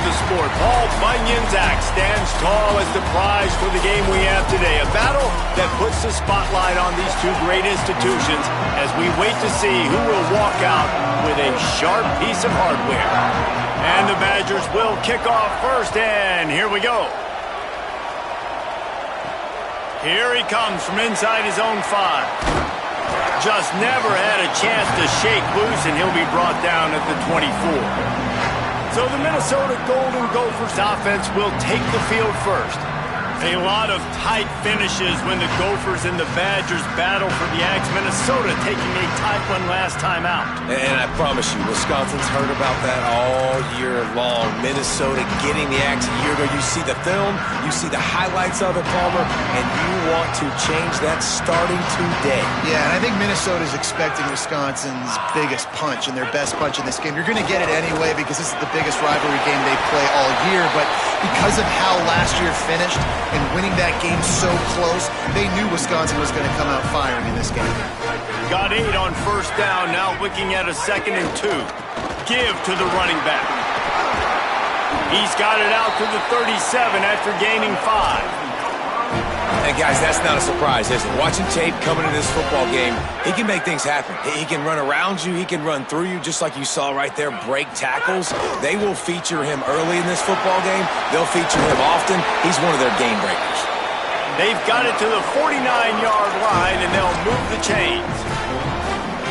of the sport. Paul Bunyan's axe stands tall as the prize for the game we have today. A battle that puts the spotlight on these two great institutions as we wait to see who will walk out with a sharp piece of hardware. And the Badgers will kick off first, and here we go. Here he comes from inside his own 5. Just never had a chance to shake loose, and he'll be brought down at the 24. So the Minnesota Golden Gophers offense will take the field first. A lot of tight finishes when the Gophers and the Badgers battle for the Axe. Minnesota taking a tight one last time out. And I promise you, Wisconsin's heard about that all year long. Minnesota getting the Axe a year ago. You see the film, you see the highlights of it, Palmer, and you want to change that starting today. Yeah, and I think Minnesota's expecting Wisconsin's biggest punch and their best punch in this game. You're going to get it anyway because this is the biggest rivalry game they play all year, but because of how last year finished, and winning that game so close, they knew Wisconsin was going to come out firing in this game. Got 8 on first down, now looking at a 2nd and 2. Give to the running back. He's got it out to the 37 after gaining 5. And guys, that's not a surprise, is it? Watching tape coming into this football game, he can make things happen. He can run around you, he can run through you, just like you saw right there, break tackles. They will feature him early in this football game. They'll feature him often. He's one of their game breakers. They've got it to the 49-yard line, and they'll move the chains.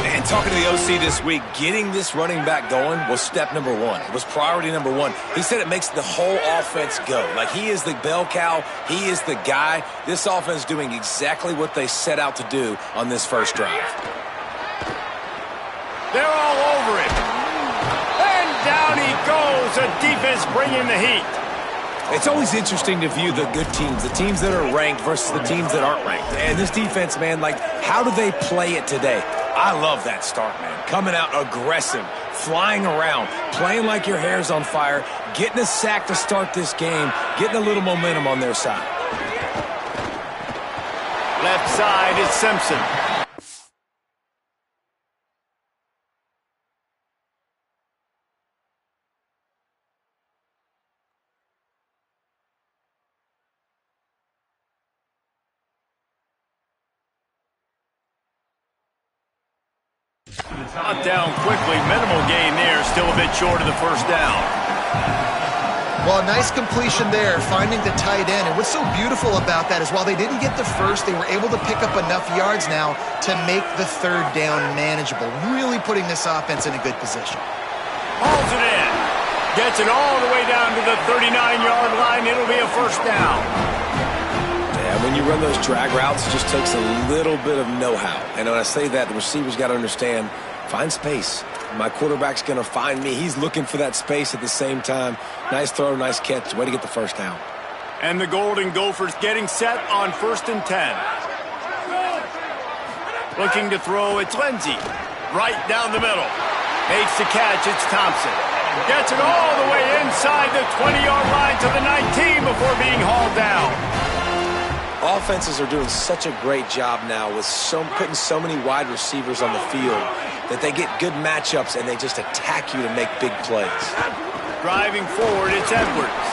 And talking to the OC this week, getting this running back going was step number 1. It was priority number 1. He said it makes the whole offense go. Like, he is the bell cow. He is the guy. This offense doing exactly what they set out to do on this first drive. They're all over it. And down he goes. The defense bringing the heat. It's always interesting to view the good teams, the teams that are ranked versus the teams that aren't ranked. And this defense, man, like, how do they play it today? I love that start, man. Coming out aggressive, flying around, playing like your hair's on fire, getting a sack to start this game, getting a little momentum on their side. Left side is Simpson. Not down quickly. Minimal gain there. Still a bit short of the first down. Well, nice completion there, finding the tight end. And what's so beautiful about that is while they didn't get the first, they were able to pick up enough yards now to make the 3rd down manageable. Really putting this offense in a good position. Hauls it in. Gets it all the way down to the 39-yard line. It'll be a first down. Yeah, when you run those drag routes, it just takes a little bit of know-how. And when I say that, the receiver's got to understand, find space. My quarterback's going to find me. He's looking for that space at the same time. Nice throw, nice catch. Way to get the first down. And the Golden Gophers getting set on 1st and 10. Looking to throw, it's Lindsey. Right down the middle. Makes the catch, it's Thompson. Gets it all the way inside the 20-yard line to the 19 before being hauled down. Offenses are doing such a great job now with putting so many wide receivers on the field that they get good matchups and they just attack you to make big plays. Driving forward, it's Edwards.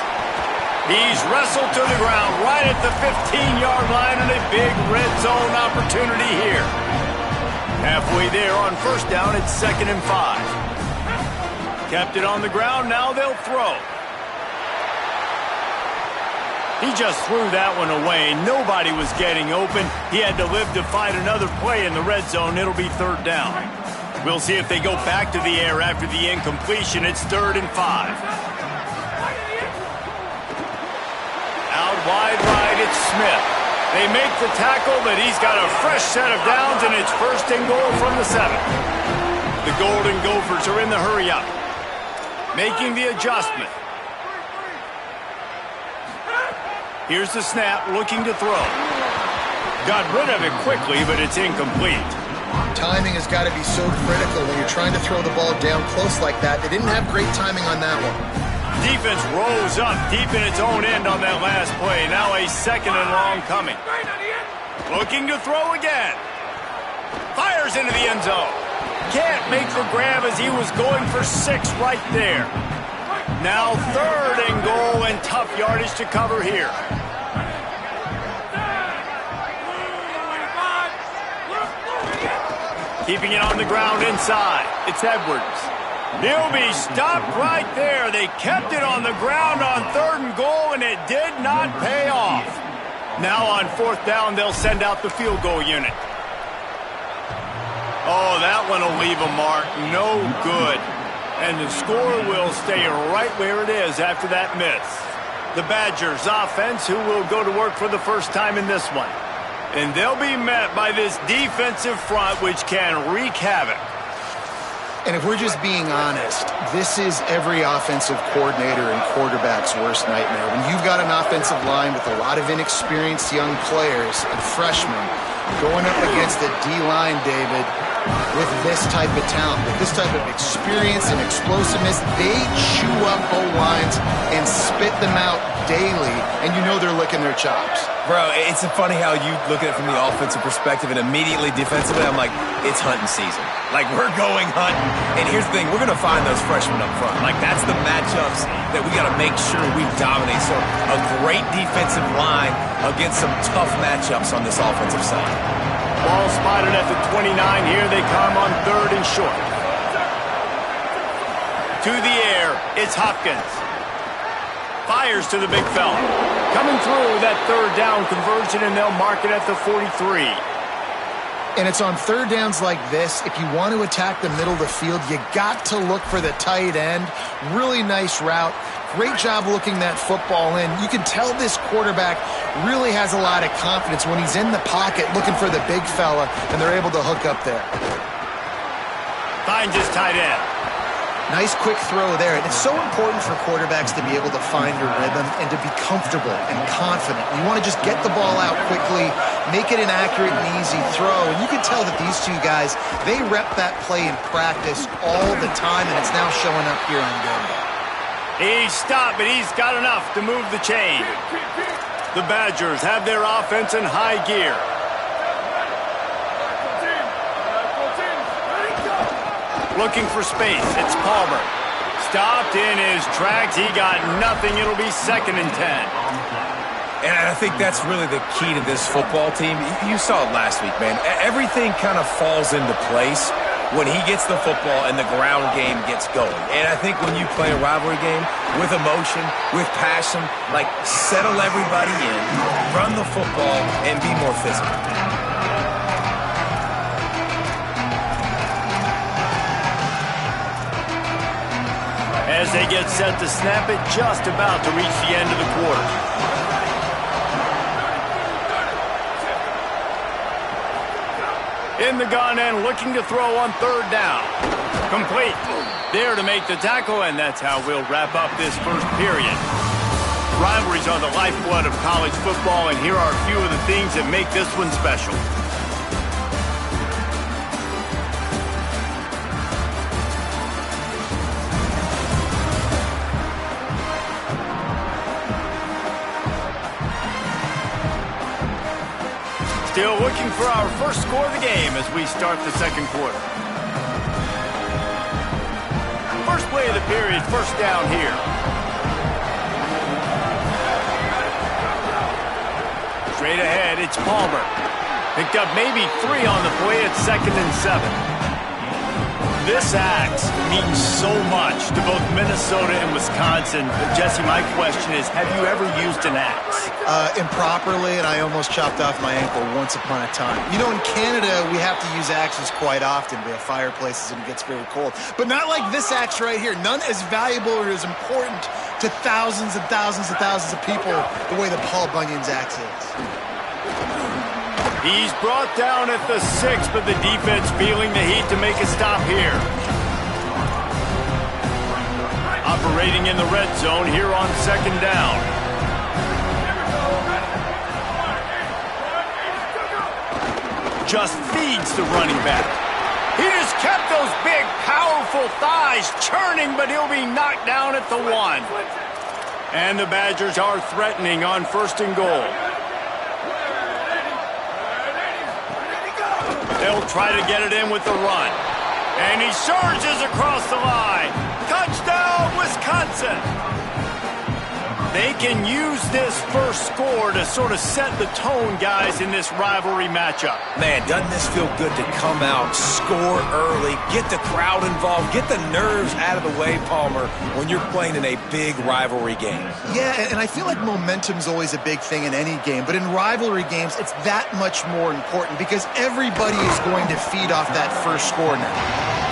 He's wrestled to the ground right at the 15-yard line and a big red zone opportunity here. Halfway there on first down, it's 2nd and 5. Kept it on the ground, now they'll throw. He just threw that one away. Nobody was getting open. He had to live to fight another play in the red zone. It'll be 3rd down. We'll see if they go back to the air after the incompletion. It's 3rd and 5. Out wide right, it's Smith. They make the tackle, but he's got a fresh set of downs, and it's 1st and goal from the 7. The Golden Gophers are in the hurry-up, making the adjustment. Here's the snap, looking to throw. Got rid of it quickly, but it's incomplete. Timing has got to be so critical when you're trying to throw the ball down close like that. They didn't have great timing on that one. Defense rose up deep in its own end on that last play. Now a 2nd and long coming. Looking to throw again. Fires into the end zone. Can't make the grab as he was going for 6 right there. Now 3rd and goal, and tough yardage to cover here. Keeping it on the ground inside. It's Edwards. He'll be stopped right there. They kept it on the ground on 3rd and goal, and it did not pay off. Now on 4th down, they'll send out the field goal unit. Oh, that one will leave a mark. No good. And the score will stay right where it is after that miss. The Badgers offense, who will go to work for the first time in this one. And they'll be met by this defensive front, which can wreak havoc. And if we're just being honest, this is every offensive coordinator and quarterback's worst nightmare. When you've got an offensive line with a lot of inexperienced young players and freshmen going up against a D-line, David, with this type of talent, with this type of experience and explosiveness, they chew up O-lines and spit them out daily, and you know they're licking their chops. Bro, it's funny how you look at it from the offensive perspective and immediately defensively, I'm like, it's hunting season. Like, we're going hunting. And here's the thing, we're going to find those freshmen up front. Like, that's the matchups that we got to make sure we dominate. So a great defensive line against some tough matchups on this offensive side. Ball spotted at the 29. Here they come on 3rd and short. To the air, it's Hopkins. Fires to the big fella. Coming through that 3rd down conversion, and they'll mark it at the 43. And it's on 3rd downs like this. If you want to attack the middle of the field, you got to look for the tight end. Really nice route. Great job looking that football in. You can tell this quarterback really has a lot of confidence when he's in the pocket looking for the big fella, and they're able to hook up there. Finds his tight end. Nice quick throw there. And it's so important for quarterbacks to be able to find a rhythm and to be comfortable and confident. You want to just get the ball out quickly, make it an accurate and easy throw. And you can tell that these two guys, they rep that play in practice all the time, and it's now showing up here on game day. He's stopped, but he's got enough to move the chain. The Badgers have their offense in high gear. Looking for space. It's Palmer. Stopped in his tracks. He got nothing. It'll be 2nd and 10. And I think that's really the key to this football team. You saw it last week, man. Everything kind of falls into place when he gets the football and the ground game gets going. And I think when you play a rivalry game with emotion, with passion, like settle everybody in, run the football, and be more physical. As they get set to snap it, just about to reach the end of the quarter. In the gun and looking to throw on 3rd down. Complete. There to make the tackle, and that's how we'll wrap up this first period. Rivalries are the lifeblood of college football, and here are a few of the things that make this one special. Still looking for our first score of the game as we start the 2nd quarter. First play of the period, 1st down here. Straight ahead, it's Palmer. Picked up maybe 3 on the play at 2nd and 7. This axe means so much to both Minnesota and Wisconsin. But Jesse, my question is, have you ever used an axe? Improperly, and I almost chopped off my ankle once upon a time. You know, in Canada, we have to use axes quite often. We have fireplaces and it gets very cold. But not like this axe right here. None as valuable or as important to thousands and thousands and thousands of people the way that Paul Bunyan's axe is. He's brought down at the 6, but the defense feeling the heat to make a stop here. Operating in the red zone here on 2nd down. Just feeds the running back. He just kept those big, powerful thighs churning, but he'll be knocked down at the 1. And the Badgers are threatening on 1st and goal. They'll try to get it in with the run. And he surges across the line. Touchdown, Wisconsin! Wisconsin. They can use this first score to sort of set the tone, guys, in this rivalry matchup. Man, doesn't this feel good to come out, score early, get the crowd involved, get the nerves out of the way, Palmer, when you're playing in a big rivalry game? Yeah, and I feel like momentum's always a big thing in any game, but in rivalry games, it's that much more important because everybody is going to feed off that first score now.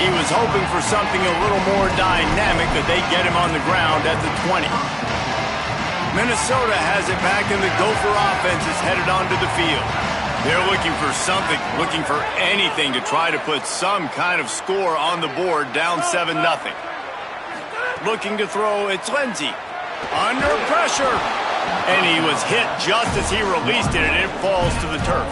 He was hoping for something a little more dynamic, that they get him on the ground at the 20. Minnesota has it back, and the Gopher offense is headed onto the field. They're looking for something, looking for anything to try to put some kind of score on the board, down 7-0. Looking to throw, it's Lindsey. Under pressure. And he was hit just as he released it, and it falls to the turf.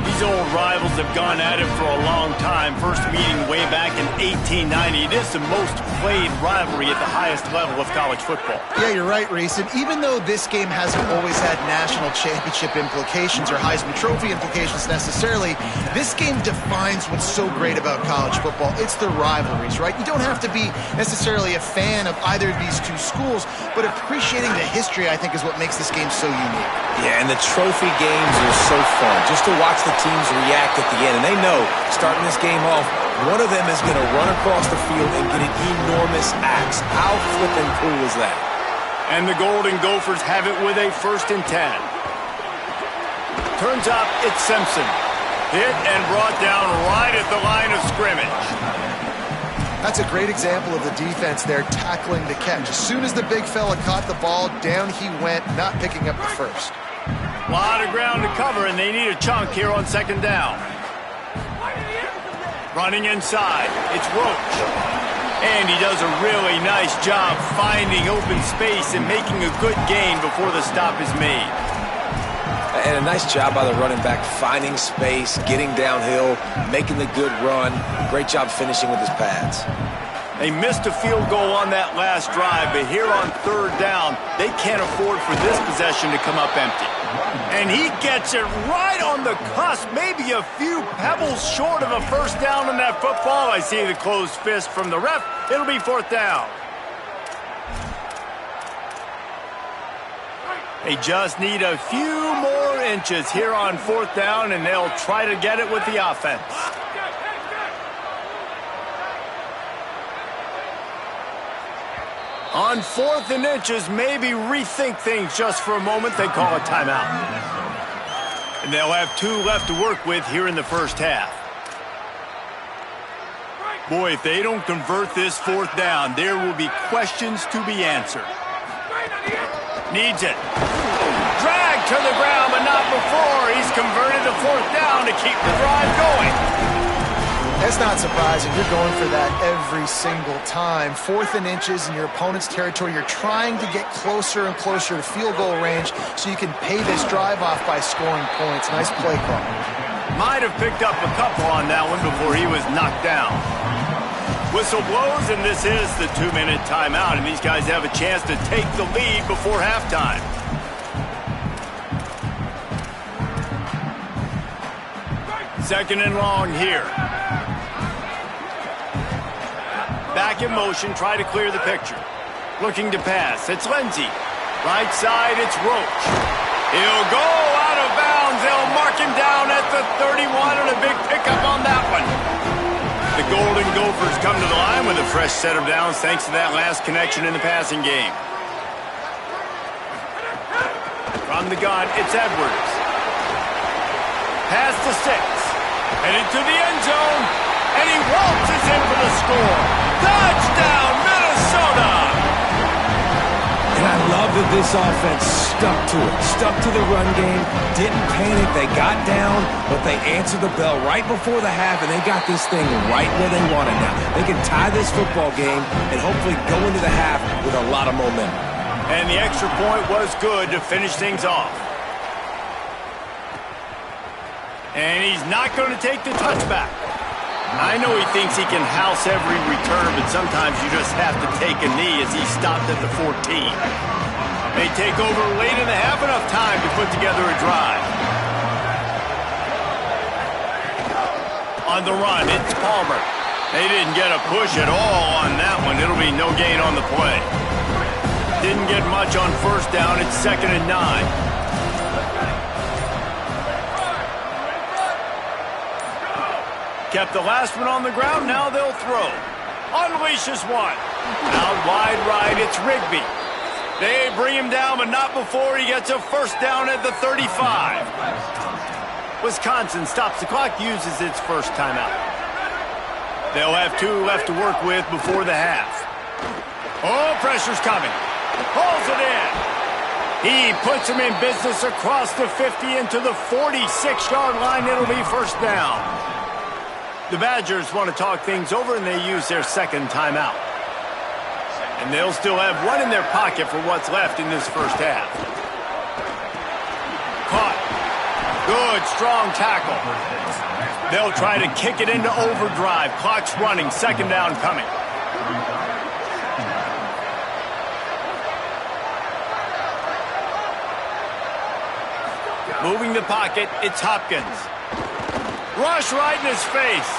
These old rivals have gone at it for a long time. First meeting way back in 1890. It is the most played rivalry at the highest level of college football. Yeah, you're right, Reese. And even though this game hasn't always had national championship implications or Heisman Trophy implications necessarily, this game defines what's so great about college football. It's the rivalries, right? You don't have to be necessarily a fan of either of these two schools, but appreciating the history, I think, is what makes this game so unique. Yeah, and the trophy games are so fun. Just to watch the teams react at the end. And they know, starting this game off, one of them is going to run across the field and get an enormous axe. How flippin' cool is that? And the Golden Gophers have it with a 1st and 10. Turns up, it's Simpson. Hit and brought down right at the line of scrimmage. That's a great example of the defense there tackling the catch. As soon as the big fella caught the ball, down he went, not picking up the first. A lot of ground to cover, and they need a chunk here on 2nd down. Running inside, it's Roach. And he does a really nice job finding open space and making a good gain before the stop is made. And a nice job by the running back, finding space, getting downhill, making the good run. Great job finishing with his pads. They missed a field goal on that last drive, but here on 3rd down, they can't afford for this possession to come up empty. And he gets it right on the cusp, maybe a few pebbles short of a 1st down on that football. I see the closed fist from the ref. It'll be 4th down. They just need a few more inches here on 4th down, and they'll try to get it with the offense. On 4th and inches, maybe rethink things just for a moment. They call a timeout. And they'll have 2 left to work with here in the 1st half. Boy, if they don't convert this 4th down, there will be questions to be answered. Needs it. Dragged to the ground, but not before. He's converted the 4th down to keep the drive going. That's not surprising. You're going for that every single time. 4th and inches in your opponent's territory. You're trying to get closer and closer to field goal range so you can pay this drive off by scoring points. Nice play call. Might have picked up a couple on that one before he was knocked down. Whistle blows, and this is the 2-minute timeout, and these guys have a chance to take the lead before halftime. Second and long here. Back in motion, try to clear the picture. Looking to pass, it's Lindsey. Right side, it's Roach. He'll go out of bounds. They'll mark him down at the 31, and a big pickup on that one. The Golden Gophers come to the line with a fresh set of downs thanks to that last connection in the passing game. From the gun, it's Edwards. Pass to 6. Headed to the end zone. And he waltzes in for the score. Touchdown, Minnesota! And I love that this offense stuck to it. Stuck to the run game. Didn't panic. They got down, but they answered the bell right before the half, and they got this thing right where they want it now. They can tie this football game and hopefully go into the half with a lot of momentum. And the extra point was good to finish things off. And he's not going to take the touchback. I know he thinks he can house every return, but sometimes you just have to take a knee as he stopped at the 14. They take over late in the half, enough time to put together a drive. On the run, it's Palmer. They didn't get a push at all on that one. It'll be no gain on the play. Didn't get much on first down. It's 2nd and 9. Kept the last one on the ground. Now they'll throw. Unleashes one. Out wide right, it's Rigby. They bring him down, but not before he gets a first down at the 35. Wisconsin stops the clock, uses its first timeout. They'll have 2 left to work with before the half. Oh, pressure's coming. Pulls it in. He puts him in business across the 50 into the 46-yard line. It'll be first down. The Badgers want to talk things over, and they use their second timeout. And they'll still have one in their pocket for what's left in this first half. Caught. Good, strong tackle. They'll try to kick it into overdrive. Clock's running. Second down coming. Moving the pocket, it's Hopkins. Rush right in his face.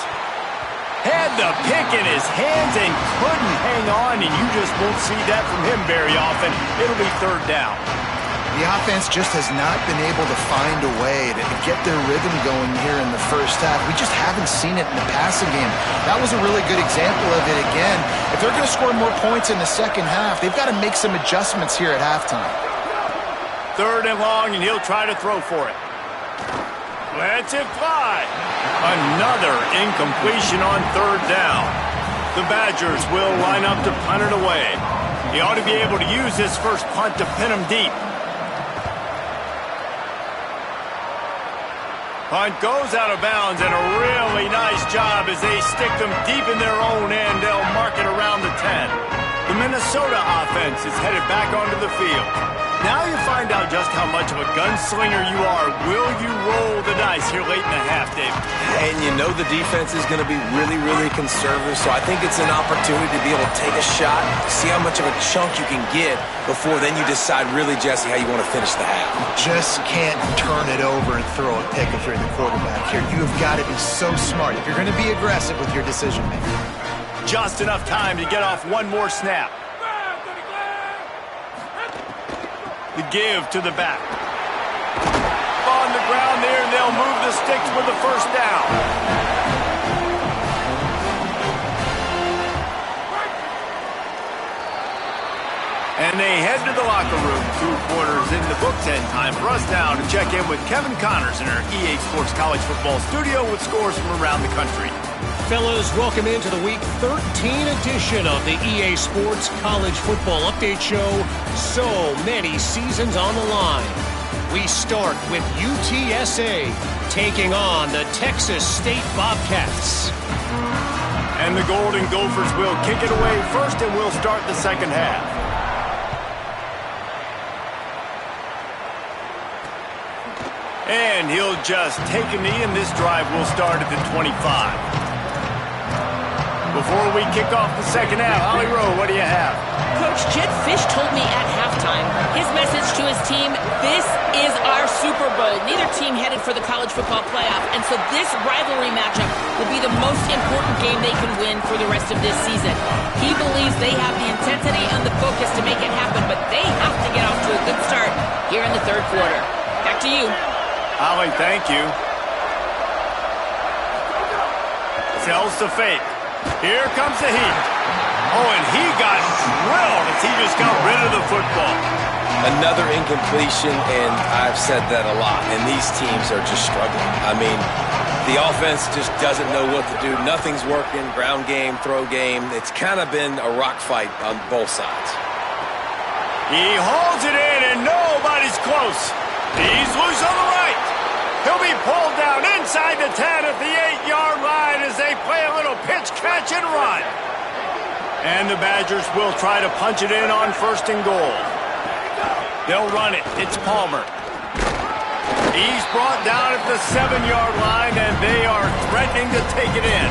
Had the pick in his hands and couldn't hang on, and you just won't see that from him very often. It'll be third down. The offense just has not been able to find a way to get their rhythm going here in the first half. We just haven't seen it in the passing game. That was a really good example of it again. If they're going to score more points in the second half, they've got to make some adjustments here at halftime. Third and long, and he'll try to throw for it. Lets it fly. Another incompletion on third down. The Badgers will line up to punt it away. He ought to be able to use this first punt to pin him deep. Punt goes out of bounds, and a really nice job as they stick them deep in their own end. They'll mark it around the 10. The Minnesota offense is headed back onto the field. Now you find out just how much of a gunslinger you are. Will you roll the dice here late in the half, Dave? And you know the defense is going to be really, really conservative, so I think it's an opportunity to be able to take a shot, see how much of a chunk you can get before then you decide really, Jesse, how you want to finish the half. Just can't turn it over and throw a pick if you're the quarterback here. You have got to be so smart if you're going to be aggressive with your decision-making. Just enough time to get off one more snap. The give to the back. On the ground there, and they'll move the sticks with the first down. And they head to the locker room. 2 quarters in the books, and time for us now to check in with Kevin Connors in our EA Sports College Football Studio with scores from around the country. Fellas, welcome into the Week 13 edition of the EA Sports College Football Update Show. So many seasons on the line. We start with UTSA taking on the Texas State Bobcats. And the Golden Gophers will kick it away first, and we'll start the second half. And he'll just take a knee, and this drive will start at the 25. Before we kick off the second half, Holly Rowe, what do you have? Coach Jedd Fisch told me at halftime, his message to his team, this is our Super Bowl. Neither team headed for the college football playoff, and so this rivalry matchup will be the most important game they can win for the rest of this season. He believes they have the intensity and the focus to make it happen, but they have to get off to a good start here in the third quarter. Back to you. Holly, thank you. Sells to fake. Here comes the heat. Oh, and he got drilled as he just got rid of the football. Another incompletion, and I've said that a lot, and these teams are just struggling. I mean, the offense just doesn't know what to do. Nothing's working, ground game, throw game. It's kind of been a rock fight on both sides. He hauls it in, and nobody's close. He's loose on the right. He'll be pulled down inside the 10 at the 8-yard line as they play a little pitch, catch, and run. And the Badgers will try to punch it in on first and goal. They'll run it. It's Palmer. He's brought down at the 7-yard line, and they are threatening to take it in.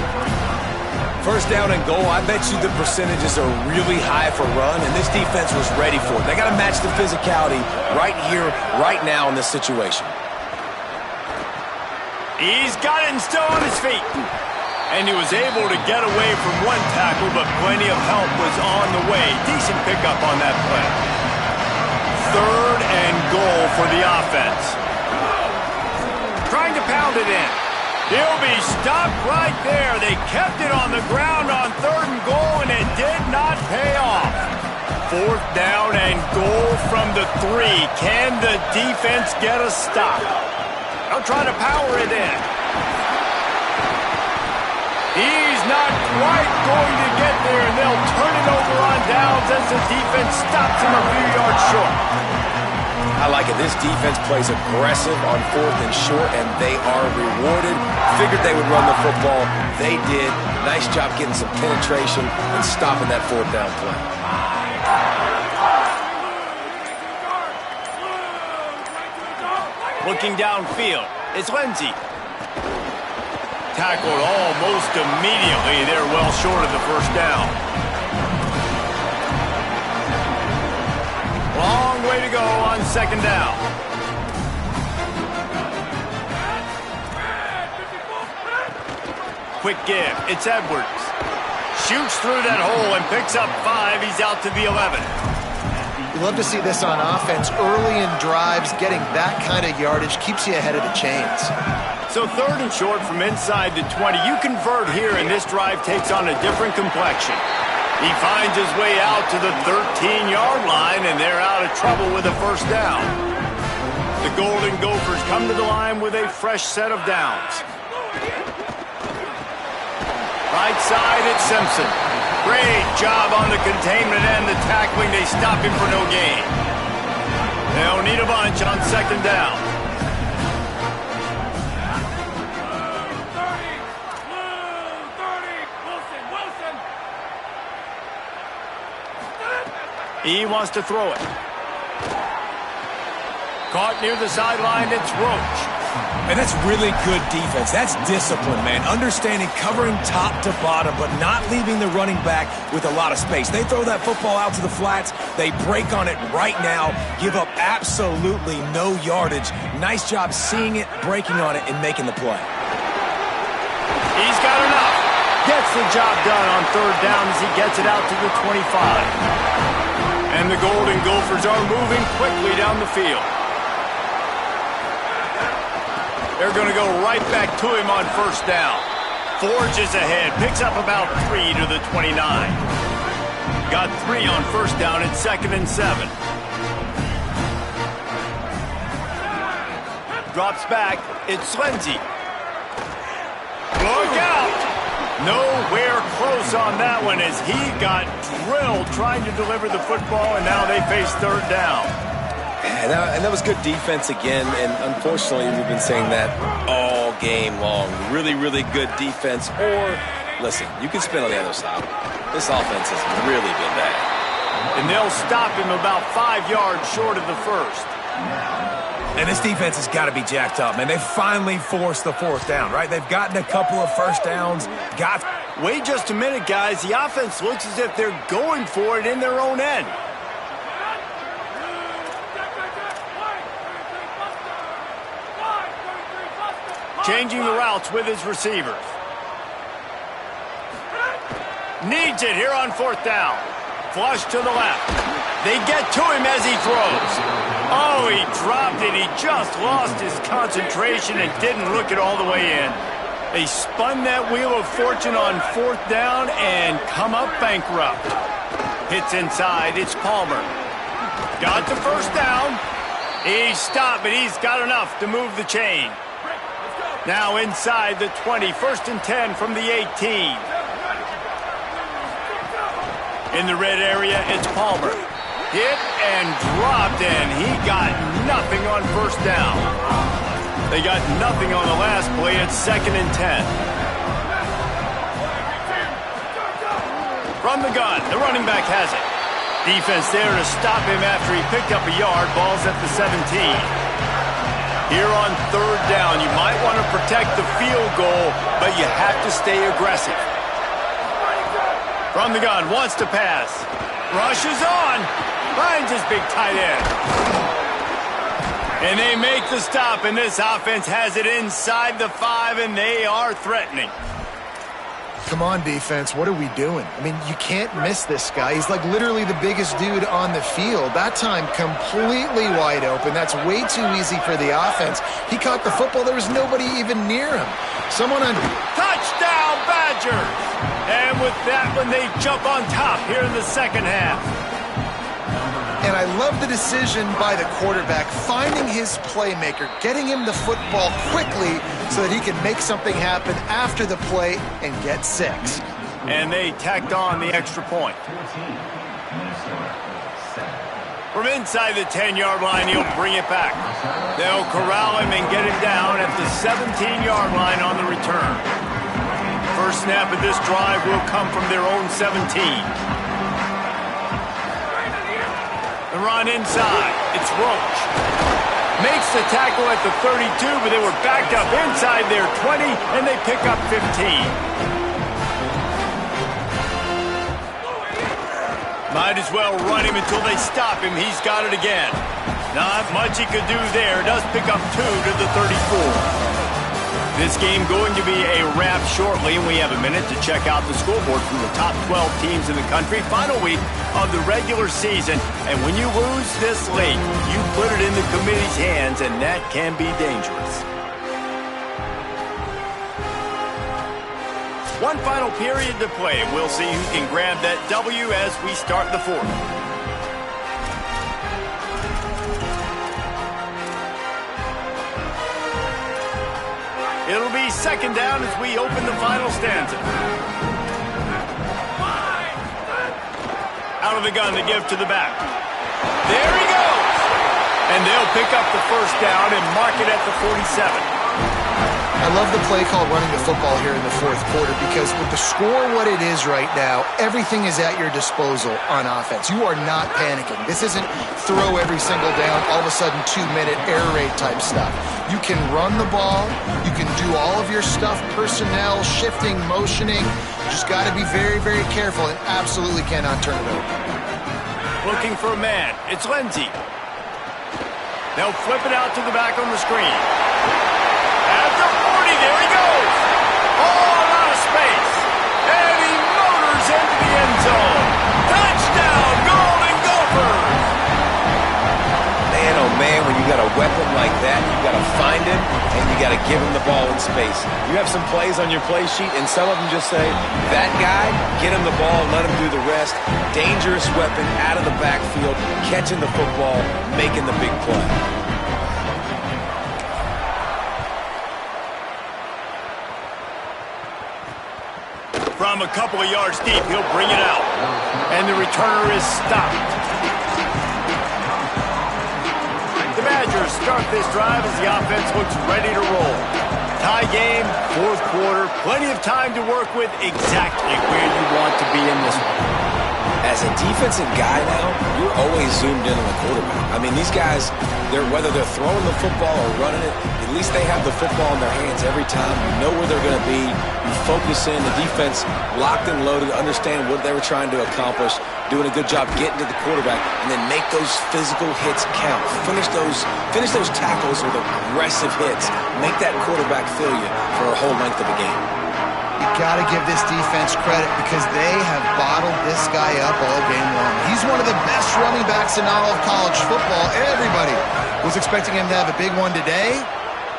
First down and goal, I bet you the percentages are really high for run, and this defense was ready for it. They got to match the physicality right here, right now in this situation. He's got it and still on his feet. And he was able to get away from one tackle, but plenty of help was on the way. Decent pickup on that play. 3rd and goal for the offense. Trying to pound it in. He'll be stopped right there. They kept it on the ground on 3rd and goal, and it did not pay off. 4th down and goal from the 3. Can the defense get a stop? They'll try to power it in. He's not quite going to get there, and they'll turn it over on downs as the defense stops him a few yards short. I like it. This defense plays aggressive on 4th and short, and they are rewarded. Figured they would run the football. They did. Nice job getting some penetration and stopping that 4th down play. Looking downfield, it's Lindsey. Tackled almost immediately. They're well short of the 1st down. Long way to go on 2nd down. Quick give. It's Edwards. Shoots through that hole and picks up 5. He's out to the 11. You love to see this on offense. Early in drives, getting that kind of yardage keeps you ahead of the chains. So 3rd and short from inside the 20. You convert here, and this drive takes on a different complexion. He finds his way out to the 13-yard line, and they're out of trouble with a 1st down. The Golden Gophers come to the line with a fresh set of downs. Right side, it's Simpson. Great job on the containment and the tackling. They stop him for no gain. They'll need a bunch on 2nd down. He wants to throw it. Caught near the sideline, it's Roach. And that's really good defense. That's discipline, man. Understanding covering top to bottom, but not leaving the running back with a lot of space. They throw that football out to the flats. They break on it right now, give up absolutely no yardage. Nice job seeing it, breaking on it, and making the play. He's got enough. Gets the job done on 3rd down as he gets it out to the 25. And the Golden Gophers are moving quickly down the field. They're going to go right back to him on 1st down. Forges ahead, picks up about 3 to the 29. Got 3 on 1st down, it's 2nd and 7. Drops back, it's Lindsey. Look out! Nowhere close on that one as he got drilled trying to deliver the football, and now they face 3rd down. And that was good defense again, and unfortunately we've been saying that all game long. Really, really good defense, or, listen, you can spin on the other side. This offense has really been bad. And they'll stop him about 5 yards short of the 1st. And this defense has got to be jacked up, man. They finally forced the 4th down, right? They've gotten a couple of 1st downs. Wait just a minute, guys. The offense looks as if they're going for it in their own end. Changing the routes with his receivers. Needs it here on 4th down. Flush to the left. They get to him as he throws. Oh, he dropped it. He just lost his concentration and didn't look it all the way in. They spun that wheel of fortune on 4th down and come up bankrupt. Hits inside. It's Palmer. Got the 1st down. He's stopped, but he's got enough to move the chain. Now inside the 20. 1st and 10 from the 18. In the red area, it's Palmer. Hit and dropped, and he got nothing on 1st down. They got nothing on the last play. It's 2nd and 10. From the gun, the running back has it. Defense there to stop him after he picked up a yard. Ball's at the 17. Here on 3rd down, you might want to protect the field goal, but you have to stay aggressive. From the gun, wants to pass. Rushes on. Finds his big tight end. And they make the stop, and this offense has it inside the 5, and they are threatening. Come on, defense. What are we doing? I mean, you can't miss this guy. He's like literally the biggest dude on the field. That time, completely wide open. That's way too easy for the offense. He caught the football. There was nobody even near him. Someone on... Touchdown, Badgers! And with that one, they jump on top here in the second half. And I love the decision by the quarterback, finding his playmaker, getting him the football quickly so that he can make something happen after the play and get 6. And they tacked on the extra point. From inside the 10-yard line, he'll bring it back. They'll corral him and get him down at the 17-yard line on the return. First snap of this drive will come from their own 17. The run inside. It's Roach. Makes the tackle at the 32, but they were backed up inside their 20, and they pick up 15. Might as well run him until they stop him. He's got it again. Not much he could do there. Does pick up 2 to the 34. This game going to be a wrap shortly, and we have a minute to check out the scoreboard from the top 12 teams in the country. Final week of the regular season, and when you lose this late, you put it in the committee's hands, and that can be dangerous. One final period to play. We'll see who can grab that W as we start the fourth. It'll be second down as we open the final stanza. Out of the gun to give to the back. There he goes! And they'll pick up the first down and mark it at the 47. I love the play call running the football here in the fourth quarter because with the score what it is right now, everything is at your disposal on offense. You are not panicking. This isn't throw every single down, all of a sudden 2-minute air raid type stuff. You can run the ball. You can do all of your stuff, personnel, shifting, motioning. You just got to be very, very careful and absolutely cannot turn it over. Looking for a man. It's Lindsey. They'll flip it out to the back on the screen. At the 40, there he goes. All out of space. And he motors into the end zone. Touchdown, Golden Gophers. Man, oh man, when you got a weapon like that, you got to find him and you got to give him the ball in space. You have some plays on your play sheet, and some of them just say, that guy, get him the ball, let him do the rest. Dangerous weapon out of the backfield, catching the football, making the big play. From a couple of yards deep, he'll bring it out. And the returner is stopped. The Badgers start this drive as the offense looks ready to roll. Tie game, fourth quarter, plenty of time to work with, exactly where you want to be in this one. As a defensive guy now, you're always zoomed in on the quarterback. I mean, these guys, whether they're throwing the football or running it, at least they have the football in their hands every time. You know where they're going to be. You focus in. The defense locked and loaded, understand what they were trying to accomplish, doing a good job getting to the quarterback, and then make those physical hits count. Finish those tackles with aggressive hits. Make that quarterback feel you for a whole length of the game. You got to give this defense credit because they have bottled this guy up all game long. He's one of the best running backs in all of college football. Everybody was expecting him to have a big one today.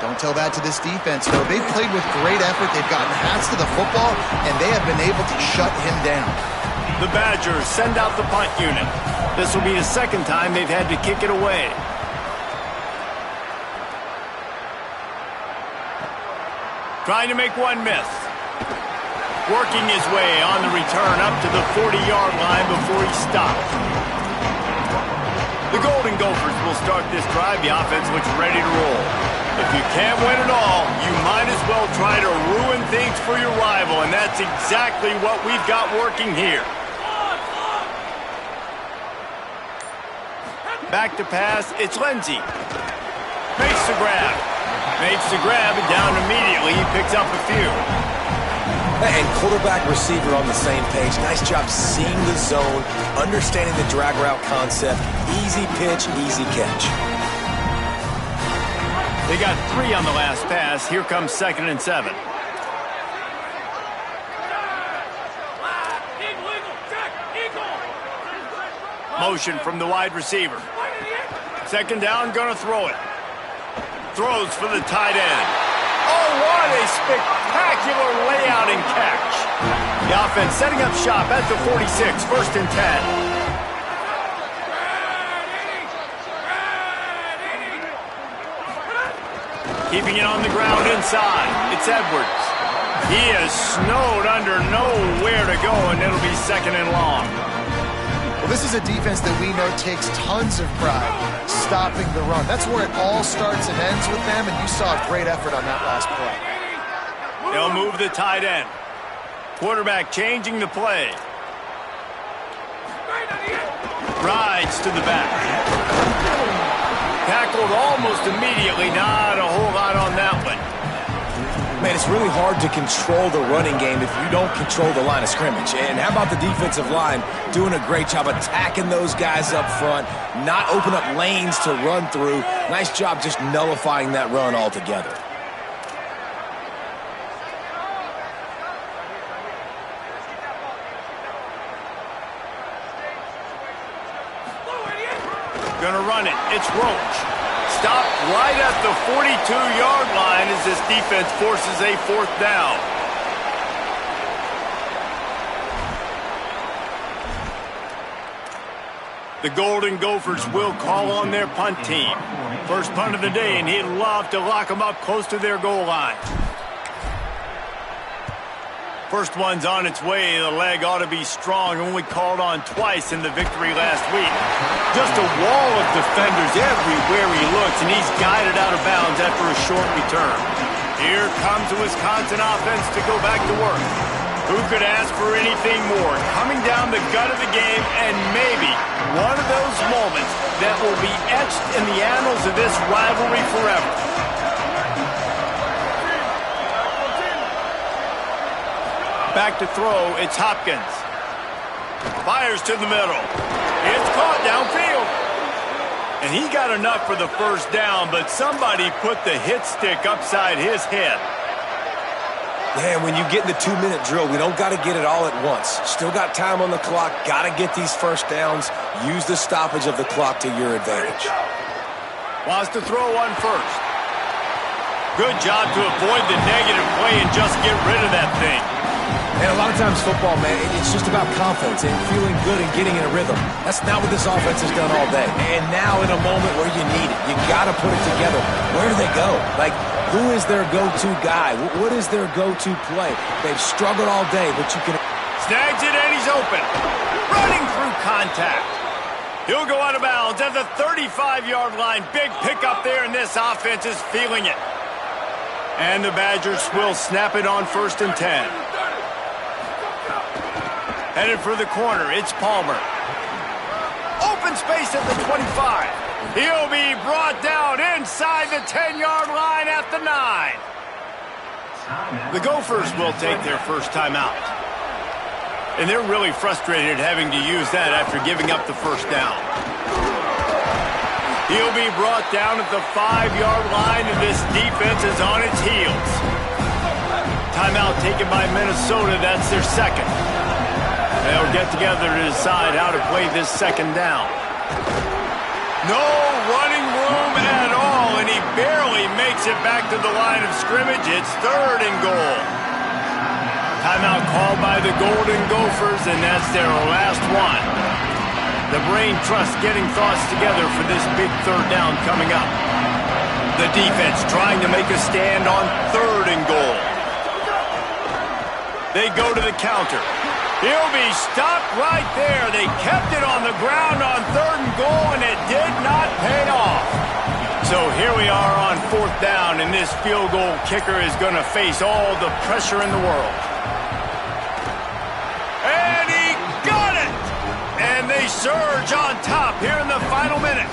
Don't tell that to this defense, though. They've played with great effort. They've gotten hats to the football, and they have been able to shut him down. The Badgers send out the punt unit. This will be the second time they've had to kick it away. Trying to make one miss. Working his way on the return up to the 40-yard line before he stopped. The Golden Gophers will start this drive. The offense looks ready to roll. If you can't win it all, you might as well try to ruin things for your rival, and that's exactly what we've got working here. Back to pass, it's Lindsey. Makes the grab. Makes the grab, and down immediately. He picks up a few. And quarterback, receiver on the same page. Nice job seeing the zone, understanding the drag route concept. Easy pitch, easy catch. They got 3 on the last pass. Here comes 2nd and 7. motion from the wide receiver. Second down, gonna throw it. Throws for the tight end. Oh, what a spectacular layout and catch. The offense setting up shop at the 46, 1st and 10. Keeping it on the ground inside. It's Edwards. He is snowed under, nowhere to go, and it'll be 2nd and long. Well, this is a defense that we know takes tons of pride stopping the run. That's where it all starts and ends with them, and you saw a great effort on that last play. They'll move the tight end. Quarterback changing the play. Rides to the back. Tackled almost immediately. Not a whole lot on that one. Man, it's really hard to control the running game if you don't control the line of scrimmage. And how about the defensive line doing a great job attacking those guys up front, not open up lanes to run through. Nice job just nullifying that run altogether. Gonna run it. It's Roach. Stopped right at the 42-yard line as this defense forces a 4th down. The Golden Gophers will call on their punt team. First punt of the day, and he'd love to lock them up close to their goal line. First one's on its way. The leg ought to be strong. Only called on twice in the victory last week. Just a wall of defenders everywhere he looks, and he's guided out of bounds after a short return. Here comes the Wisconsin offense to go back to work. Who could ask for anything more? Coming down the gut of the game, and maybe one of those moments that will be etched in the annals of this rivalry forever. Back to throw, it's Hopkins. Fires to the middle. It's caught downfield. And he got enough for the first down, but somebody put the hit stick upside his head. Yeah, when you get in the 2-minute drill, we don't got to get it all at once. Still got time on the clock, got to get these first downs. Use the stoppage of the clock to your advantage. Wants to throw on first. Good job to avoid the negative play and just get rid of that thing. And a lot of times football, man, it's just about confidence and feeling good and getting in a rhythm. That's not what this offense has done all day. And now in a moment where you need it, you got to put it together. Where do they go? Like, who is their go-to guy? What is their go-to play? They've struggled all day, but you can... Snags it and he's open. Running through contact. He'll go out of bounds at the 35-yard line. Big pickup there, and this offense is feeling it. And the Badgers will snap it on 1st and 10. Headed for the corner, it's Palmer. Open space at the 25. He'll be brought down inside the 10-yard line at the 9. The Gophers will take their first timeout. And they're really frustrated having to use that after giving up the first down. He'll be brought down at the 5-yard line, and this defense is on its heels. Timeout taken by Minnesota. That's their second. They'll get together to decide how to play this second down. No running room at all, and he barely makes it back to the line of scrimmage. It's 3rd and goal. Timeout called by the Golden Gophers, and that's their last one. The brain trust getting thoughts together for this big 3rd down coming up. The defense trying to make a stand on 3rd and goal. They go to the counter. He'll be stopped right there. They kept it on the ground on 3rd and goal, and it did not pay off. So here we are on 4th down, and this field goal kicker is going to face all the pressure in the world. And he got it! And they surge on top here in the final minute.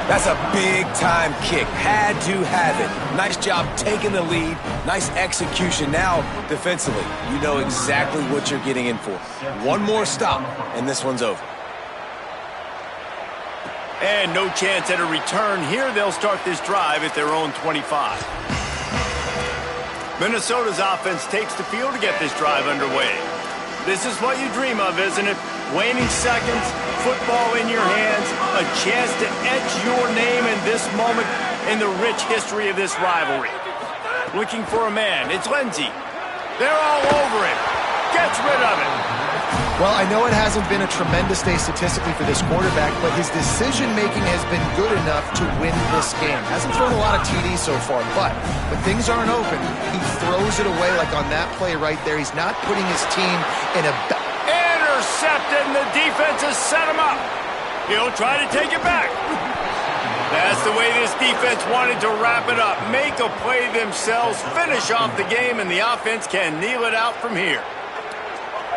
That's a big-time kick. Had to have it. Nice job taking the lead. Nice execution. Now, defensively, you know exactly what you're getting in for. One more stop, and this one's over. And no chance at a return here. They'll start this drive at their own 25. Minnesota's offense takes the field to get this drive underway. This is what you dream of, isn't it? Waning seconds, football in your hands, a chance to etch your name in this moment in the rich history of this rivalry. Looking for a man. It's Lindsey. They're all over him. Gets rid of it. Well, I know it hasn't been a tremendous day statistically for this quarterback, but his decision-making has been good enough to win this game. Hasn't thrown a lot of TDs so far, but when things aren't open, he throws it away like on that play right there. He's not putting his team in a... Intercepted, and the defense has set him up. He'll try to take it back. That's the way this defense wanted to wrap it up. Make a play themselves, finish off the game, and the offense can kneel it out from here.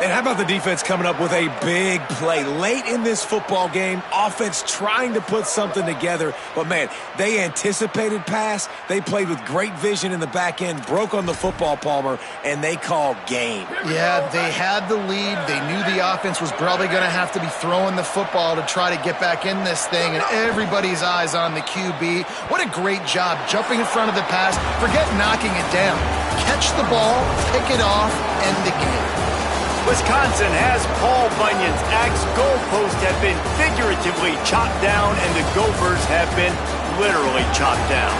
And how about the defense coming up with a big play late in this football game? Offense trying to put something together. But, man, they anticipated pass. They played with great vision in the back end, broke on the football, Palmer, and they called game. Yeah, they had the lead. They knew the offense was probably going to have to be throwing the football to try to get back in this thing, and everybody's eyes on the QB. What a great job jumping in front of the pass. Forget knocking it down. Catch the ball, pick it off, end the game. Wisconsin has Paul Bunyan's axe. Goalposts have been figuratively chopped down, and the Gophers have been literally chopped down.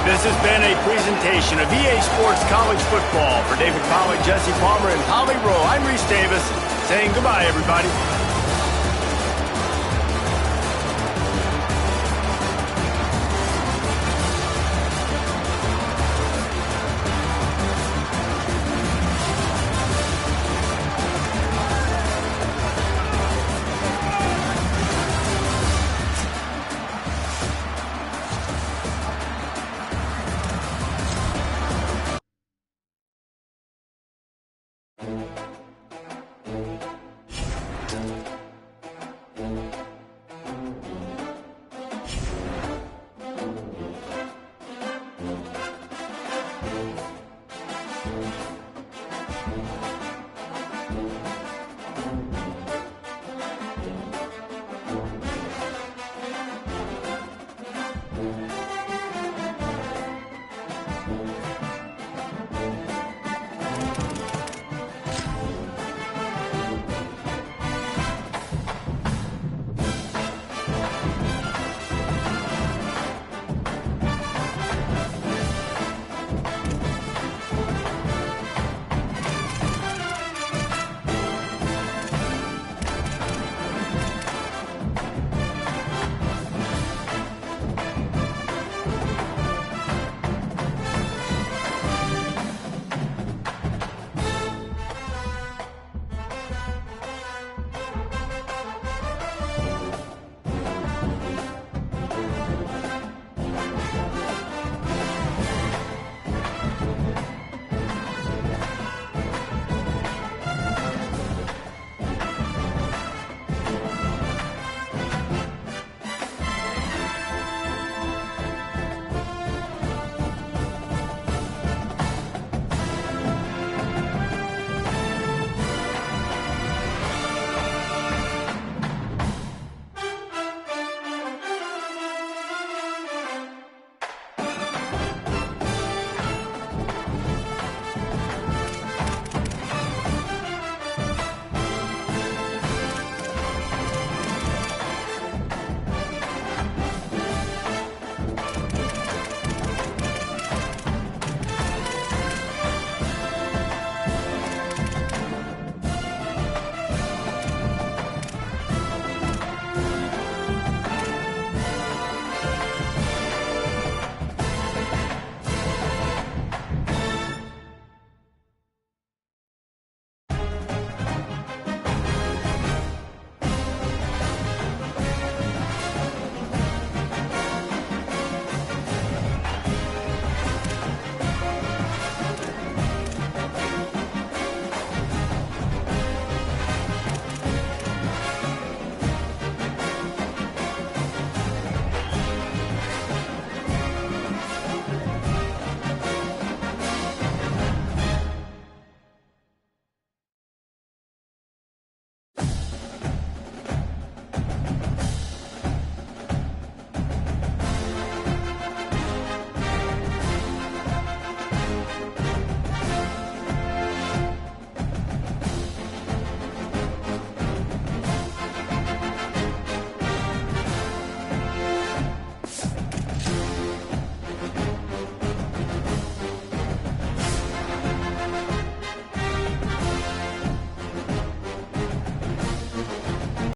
This has been a presentation of EA Sports College Football. For David Pollack, Jesse Palmer, and Holly Rowe, I'm Reese Davis, saying goodbye, everybody.